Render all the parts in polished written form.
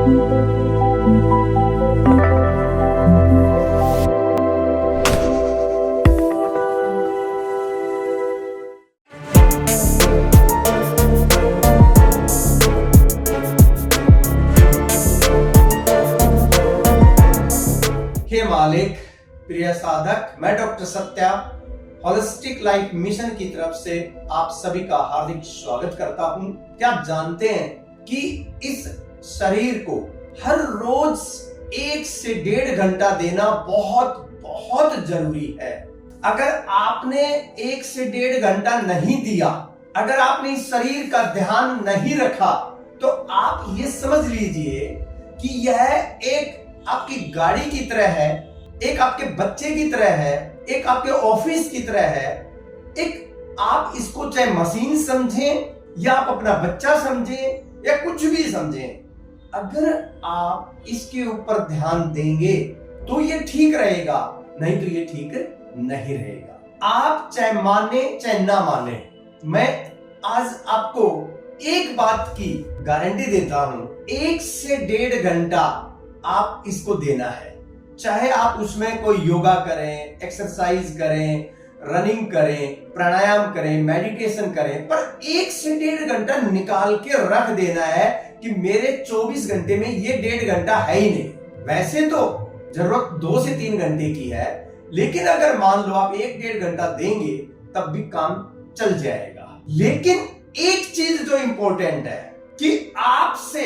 हे मालिक, प्रिय साधक, मैं doctor Satya holistic life mission की तरफ से आप सभी का हार्दिक स्वागत करता हूं। क्या आप जानते हैं कि इस शरीर को हर रोज 1 से 1.5 घंटा देना बहुत बहुत जरूरी है। अगर आपने 1 से 1.5 घंटा नहीं दिया, अगर आपने इस शरीर का ध्यान नहीं रखा, तो आप ये समझ लीजिए कि यह एक आपकी गाड़ी की तरह है, एक आपके बच्चे की तरह है, एक आपके ऑफिस की तरह है। एक आप इसको चाहे मशीन समझें या आप अपना बच्चा समझें या कुछ भी समझें, अगर आप इसके ऊपर ध्यान देंगे तो ये ठीक रहेगा, नहीं तो ये ठीक नहीं रहेगा। आप चाहे माने चाहे ना माने, मैं आज आपको एक बात की गारंटी देता हूं, 1 से 1.5 घंटा आप इसको देना है। चाहे आप उसमें कोई योगा करें, एक्सरसाइज करें, रनिंग करें, प्राणायाम करें, मेडिटेशन करें, पर 1 से 1.5 घंटा निकाल के रख देना है कि मेरे 24 घंटे में ये 1.5 घंटा है ही नहीं। वैसे तो जरूरत 2 से 3 घंटे की है, लेकिन अगर मान लो आप 1-1.5 घंटा देंगे तब भी काम चल जाएगा। लेकिन एक चीज जो इंपॉर्टेंट है कि आपसे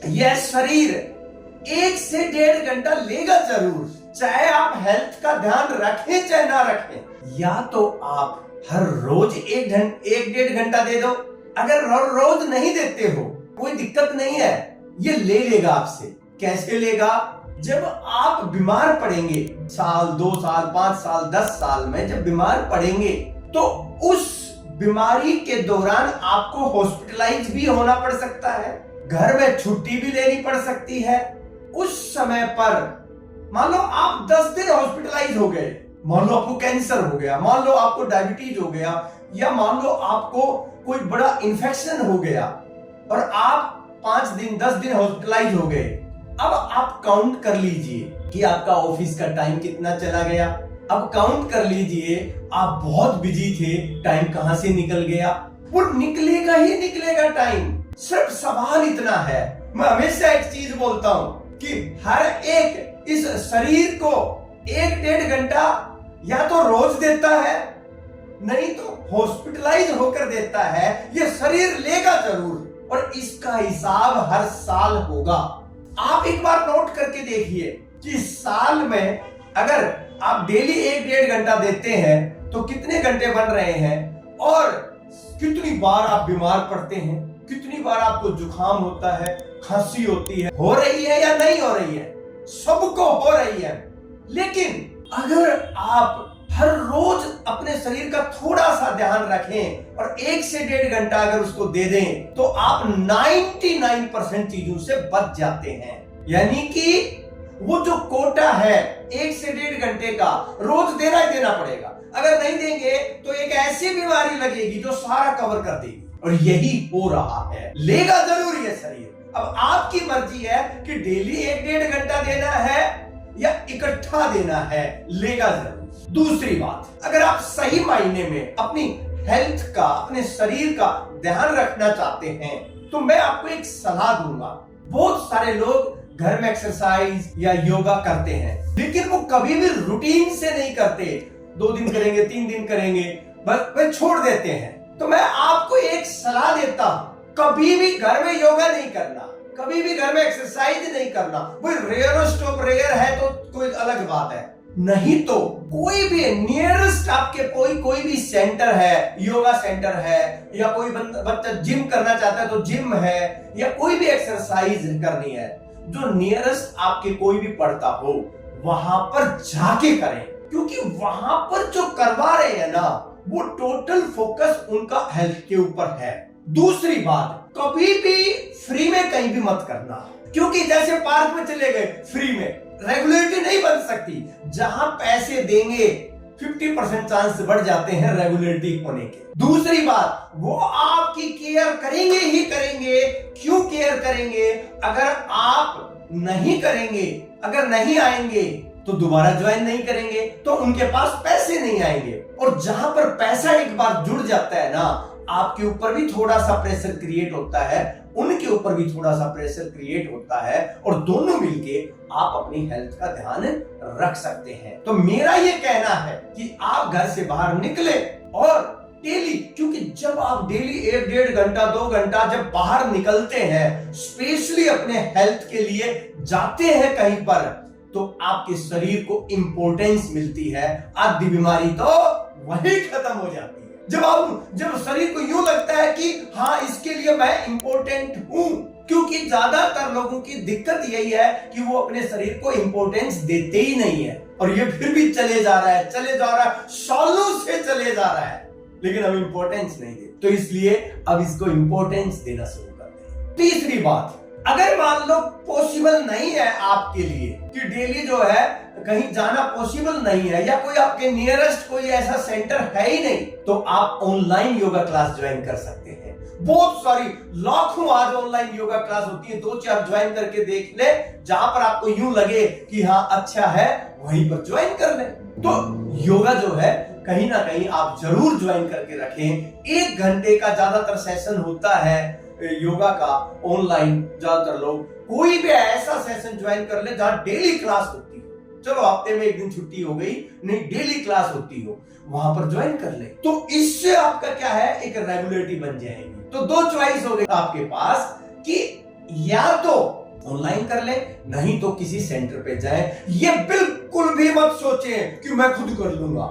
यह शरीर 1 से 1.5 घंटा लेगा जरूर, चाहे आप हेल्थ का ध्यान रखें चाहे ना रखें। या तो आप हर रोज 1-1.5 घंटा दे दो, अगर हर रोज नहीं देते हो कोई दिक्कत नहीं है, ये ले लेगा आपसे। कैसे लेगा? जब आप बीमार पड़ेंगे, साल 2 साल 5 साल 10 साल में जब बीमार पड़ेंगे, तो उस बीमारी के दौरान आपको हॉस्पिटलाइज भी होना पड़ सकता है, घर में छुट्टी भी लेनी पड़ सकती है। उस समय पर मान लो आप 10 दिन हॉस्पिटलाइज हो गए, मान लो आपको कैंसर हो गया, मान लो आपको डायबिटीज हो गया, या मान लो आपको कोई बड़ा इन्फेक्शन हो गया और आप 5 दिन 10 दिन हॉस्पिटलाइज हो गए। अब आप काउंट कर लीजिए कि आपका ऑफिस का टाइम कितना चला गया। अब काउंट कर लीजिए आप बहुत बिजी थे, टाइम कहां से निकल गया। वो निकलेगा ही निकलेगा टाइम। सिर्फ सवाल इतना है, मैं हमेशा एक चीज बोलता हूं कि हर एक इस शरीर को 1-1.5 घंटा या तो रोज देता है, नहीं तो हॉस्पिटलाइज होकर देता है। ये शरीर लेगा जरूर और इसका हिसाब हर साल होगा। आप एक बार नोट करके देखिए कि साल में अगर आप डेली 1-1.5 घंटा देते हैं तो कितने घंटे बन रहे हैं, और कितनी बार आप बीमार पड़ते हैं, कितनी बार आपको जुकाम होता है, खांसी होती है, हो रही है या नहीं हो रही है? सबको हो रही है। लेकिन अगर आप हर रोज अपने शरीर का थोड़ा सा ध्यान रखें और 1 से 1.5 घंटा अगर उसको दे दें, तो आप 99% चीजों से बच जाते हैं। यानी कि वो जो कोटा है 1 से 1.5 घंटे का, रोज देना ही देना पड़ेगा। अगर नहीं देंगे तो एक ऐसी बीमारी लगेगी जो सारा कवर कर देगी, और यही हो रहा है। लेगा जरूर ये शरीर। अब आपकी मर्जी है कि डेली 1-1.5 घंटा देना है या इकट्ठा देना है, लेगा जरूर। दूसरी बात, अगर आप सही मायने में अपनी हेल्थ का, अपने शरीर का ध्यान रखना चाहते हैं, तो मैं आपको एक सलाह दूंगा। बहुत सारे लोग घर में एक्सरसाइज या योगा करते हैं, लेकिन वो कभी भी रूटीन से नहीं करते। 2 दिन करेंगे, 3 दिन करेंगे, बस वे छोड़ देते हैं। तो मैं आपको एक सलाह देता हूं, कभी भी घर में योगा नहीं करना, कभी भी घर में एक्सरसाइज नहीं करना। वो रेयरेस्ट ऑफ रेयर है तो कोई अलग बात है, नहीं तो कोई भी नियरेस्ट आपके कोई भी सेंटर है, योगा सेंटर है, या कोई बच्चा जिम करना चाहता है तो जिम है, या कोई भी एक्सरसाइज करनी है, जो नियरेस्ट आपके कोई भी पड़ता हो, वहां पर जाके करें। क्योंकि वहां पर जो करवा रहे हैं ना, वो टोटल फोकस उनका हेल्थ के ऊपर है। दूसरी बात, कभी भी फ्री में कहीं भी मत करना, क्योंकि जैसे पार्क में चले गए फ्री में, रेगुलेटरी नहीं बन सकती। जहां पैसे देंगे 50% चांस बढ़ जाते हैं रेगुलरिटी होने के। दूसरी बात, वो आपकी केयर करेंगे ही करेंगे। क्यों केयर करेंगे? अगर आप नहीं करेंगे, अगर नहीं आएंगे तो दोबारा ज्वाइन नहीं करेंगे, तो उनके पास पैसे नहीं आएंगे। और जहां पर पैसा एक बार जुड़ जाता है ना, आपके ऊपर भी थोड़ा सा प्रेशर क्रिएट होता है, उनके ऊपर भी थोड़ा सा प्रेशर क्रिएट होता है, और दोनों मिलके आप अपनी हेल्थ का ध्यान रख सकते हैं। तो मेरा ये कहना है कि आप घर से बाहर निकले और डेली, क्योंकि जब आप डेली 1-1.5 घंटा 2 घंटा जब बाहर निकलते हैं, स्पेशली अपने हेल्थ के लिए जाते हैं कहीं पर, तो आपके शरीर को इंपॉर्टेंस मिलती है। आधी बीमारी तो वही खत्म हो जाती है। जब शरीर को यूं लगता है कि हाँ, इसके लिए मैं इंपॉर्टेंट हूं, क्योंकि ज्यादातर लोगों की दिक्कत यही है कि वो अपने शरीर को इंपॉर्टेंस देते ही नहीं है, और ये फिर भी चले जा रहा है, सालों से चले जा रहा है, लेकिन हम इंपॉर्टेंस नहीं देते। तो इसलिए अब इसको इंपॉर्टेंस देना शुरू करते हैं। तीसरी बात, अगर मान लो पॉसिबल नहीं है आपके लिए कि डेली जो है कहीं जाना पॉसिबल नहीं है, या कोई आपके नियरेस्ट कोई ऐसा सेंटर है ही नहीं, तो आप ऑनलाइन योगा क्लास ज्वाइन कर सकते हैं। बहुत सारी लाखों आज ऑनलाइन योगा क्लास होती है, 2-4 ज्वाइन करके देख ले, जहां पर आपको यूं लगे कि हाँ अच्छा है, वहीं पर ज्वाइन कर ले। तो योगा जो है कहीं ना कहीं आप जरूर ज्वाइन करके रखें। 1 घंटे का ज्यादातर सेशन होता है योगा का ऑनलाइन। ज्यादातर लोग कोई भी ऐसा सेशन ज्वाइन कर ले जहां डेली क्लास होती हो, चलो हफ्ते में 1 दिन छुट्टी हो गई, नहीं डेली क्लास होती हो, वहां पर ज्वाइन कर ले। तो इससे आपका क्या है, एक रेगुलरिटी बन जाएगी। तो 2 चॉइस हो गई आपके पास कि या तो ऑनलाइन कर ले, नहीं तो किसी सेंटर पे जाए। ये बिल्कुल भी मत सोचे कि मैं खुद कर लूंगा,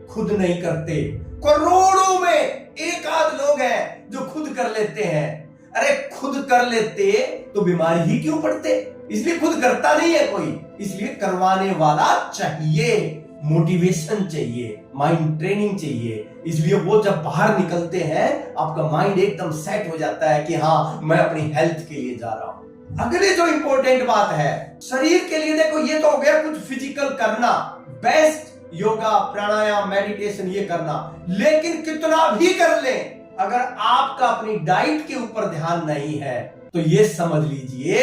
खुद नहीं करते। करोड़ों में 1 आध लोग हैं जो खुद कर लेते हैं। अरे खुद कर लेते तो बीमारी ही क्यों पड़ते? इसलिए खुद करता नहीं है कोई, इसलिए करवाने वाला चाहिए, मोटिवेशन चाहिए, माइंड ट्रेनिंग चाहिए। इसलिए वो जब बाहर निकलते हैं, आपका माइंड एकदम सेट हो जाता है कि हाँ, मैं अपनी हेल्थ के लिए जा रहा हूं। अगली जो इंपॉर्टेंट बात है शरीर के लिए, देखो ये तो हो गया कुछ फिजिकल करना, बेस्ट योगा, प्राणायाम, मेडिटेशन ये करना, लेकिन कितना भी कर ले, अगर आपका अपनी डाइट के ऊपर ध्यान नहीं है तो ये समझ लीजिए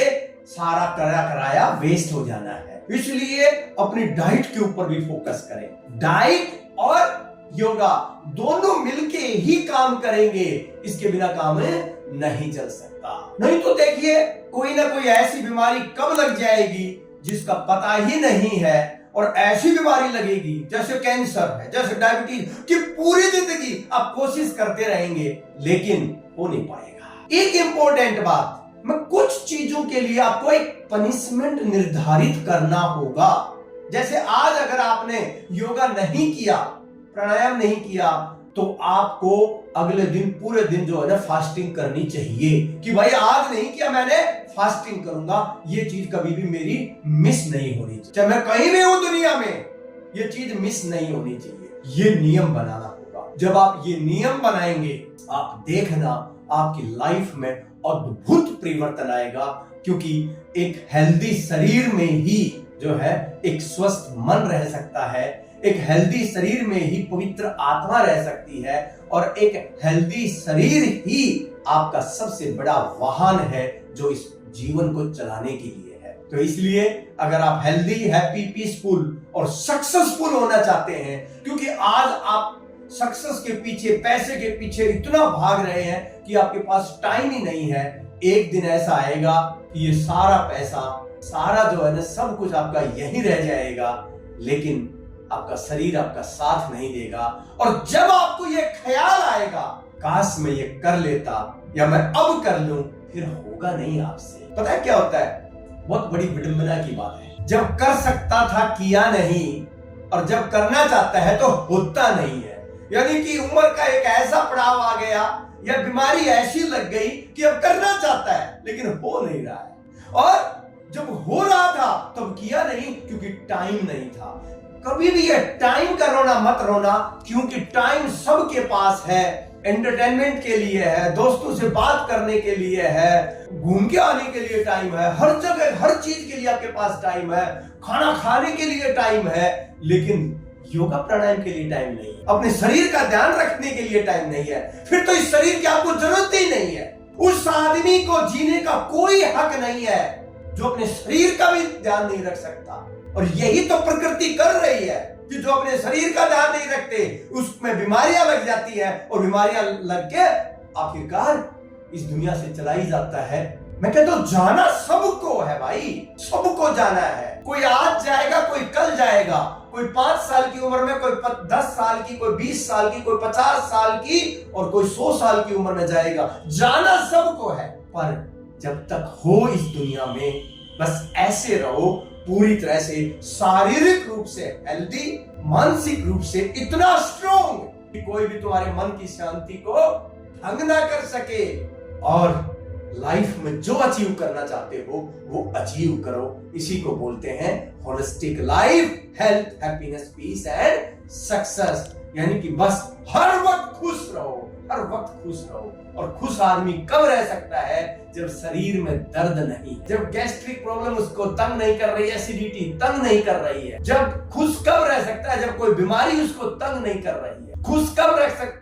सारा कराया वेस्ट हो जाना है। इसलिए अपनी डाइट के ऊपर भी फोकस करें। डाइट और योगा दोनों मिलके ही काम करेंगे, इसके बिना काम नहीं चल सकता। नहीं तो देखिए कोई ना कोई ऐसी बीमारी कब लग जाएगी जिसका पता ही नहीं है, और ऐसी बीमारी लगेगी जैसे कैंसर है, जैसे डायबिटीज, कि पूरी जिंदगी आप कोशिश करते रहेंगे लेकिन हो नहीं पाएगा। एक इंपॉर्टेंट बात, मैं कुछ चीजों के लिए आपको एक पनिशमेंट निर्धारित करना होगा। जैसे आज अगर आपने योगा नहीं किया, प्राणायाम नहीं किया, तो आपको अगले दिन पूरे दिन जो है ना फास्टिंग करनी चाहिए कि भाई आज नहीं किया मैंने, फास्टिंग करूंगा। ये चीज कभी भी मेरी मिस नहीं होनी चाहिए, चाहे मैं कहीं भी हूं दुनिया में, ये चीज मिस नहीं होनी चाहिए। ये नियम बनाना होगा। जब आप ये नियम बनाएंगे, आप देखना आपकी लाइफ में अद्भुत परिवर्तन आएगा, क्योंकि एक हेल्दी शरीर में ही जो है एक स्वस्थ मन रह सकता है, एक हेल्दी शरीर में ही पवित्र आत्मा रह सकती है, और एक हेल्दी शरीर ही आपका सबसे बड़ा वाहन है जो इस जीवन को चलाने के लिए है। तो इसलिए अगर आप हेल्दी, हैप्पी, पीसफुल और सक्सेसफुल होना चाहते हैं, क्योंकि आज आप सक्सेस के पीछे, पैसे के पीछे इतना भाग रहे हैं कि आपके पास टाइम ही नहीं है। एक दिन ऐसा आएगा कि ये सारा पैसा, सारा जो है ना सब कुछ आपका यही रह जाएगा, लेकिन आपका शरीर आपका साथ नहीं देगा। और जब आपको ये ख्याल आएगा काश मैं ये कर लेता या मैं अब कर लूं, फिर होगा नहीं आपसे। पता है क्या होता है? बहुत बड़ी विडंबना की बात है, जब कर सकता था किया नहीं, और जब करना चाहता है तो होता नहीं है। यानी कि उम्र का एक ऐसा पड़ाव आ गया या बीमारी ऐसी लग गई कि अब करना चाहता है लेकिन हो नहीं रहा है, और जब हो रहा था तब किया नहीं क्योंकि टाइम नहीं था। कभी भी ये टाइम का रोना मत रोना, क्योंकि टाइम सबके पास है। एंटरटेनमेंट के लिए है, दोस्तों से बात करने के लिए है, घूम के आने के लिए टाइम है, हर जगह हर चीज के लिए आपके पास टाइम है, खाना खाने के लिए टाइम है, लेकिन योगा प्राणायाम के लिए टाइम नहीं है, अपने शरीर का ध्यान रखने के लिए टाइम नहीं है, फिर तो इस शरीर की आपको जरूरत ही नहीं है। उस आदमी को जीने का कोई हक नहीं है जो अपने शरीर का भी ध्यान नहीं रख सकता। और यही तो प्रकृति कर रही है कि जो अपने शरीर का ध्यान नहीं रखते उसमें बीमारियां लग जाती है, और बीमारियां लग के आखिरकार इस दुनिया से चला ही जाता है। मैं कहता हूं जाना सबको है भाई, सबको जाना है। कोई आज जाएगा, कोई कल जाएगा, कोई 5 साल की उम्र में, कोई 10 साल की, कोई 20 साल की, कोई 50 साल की, और कोई 100 साल की उम्र में जाएगा। जाना सबको है, पर जब तक हो इस दुनिया में बस ऐसे रहो पूरी तरह से शारीरिक रूप से हेल्दी, मानसिक रूप से इतना स्ट्रॉन्ग कि कोई भी तुम्हारे मन की शांति को भंग ना कर सके, और लाइफ में जो अचीव करना चाहते हो वो अचीव करो। इसी को बोलते हैं holistic life, health, happiness, peace and success. यानी कि बस हर वक्त खुश रहो, हर वक्त खुश रहो। और खुश आदमी कब रह सकता है? जब शरीर में दर्द नहीं, जब गैस्ट्रिक प्रॉब्लम उसको तंग नहीं कर रही है, एसिडिटी तंग नहीं कर रही है। जब खुश कब रह सकता है? जब कोई बीमारी उसको तंग नहीं कर रही है। खुश कब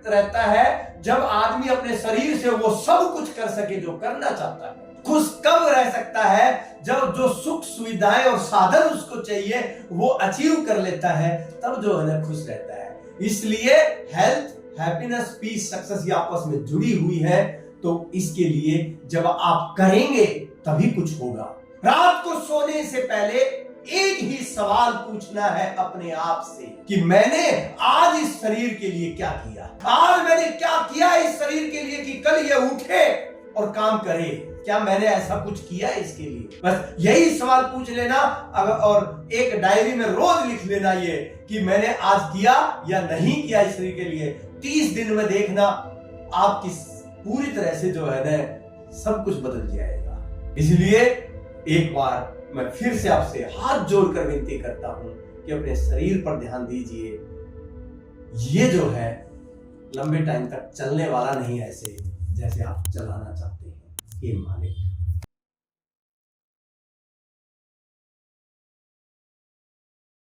रहता है? जब आदमी अपने शरीर से वो सब कुछ कर सके जो करना चाहता है। खुश कब रह सकता है? जब जो सुख सुविधाएं और साधन उसको चाहिए वो अचीव कर लेता है, तब जो है ना खुश रहता है। इसलिए हेल्थ, हैप्पीनेस, पीस, सक्सेस ये आपस में जुड़ी हुई है। तो इसके लिए जब आप करेंगे तभी कुछ होगा। रात को सोने से पहले एक ही सवाल पूछना है अपने आप से कि मैंने आज इस शरीर के लिए क्या किया, आज मैंने क्या किया इस शरीर के लिए कि कल ये उठे और काम करे। क्या मैंने ऐसा कुछ किया इसके लिए? बस यही सवाल पूछ लेना, और एक डायरी में रोज लिख लेना ये कि मैंने आज किया या नहीं किया इस शरीर के लिए। 30 दिन में देखना आपकी पूरी तरह से जो है ना सब कुछ बदल जाएगा। इसलिए एक बार मैं फिर से आपसे हाथ जोड़कर विनती करता हूं कि अपने शरीर पर ध्यान दीजिए। ये जो है लंबे टाइम तक चलने वाला नहीं, ऐसे जैसे आप चलाना चाहते हैं। हे मालिक,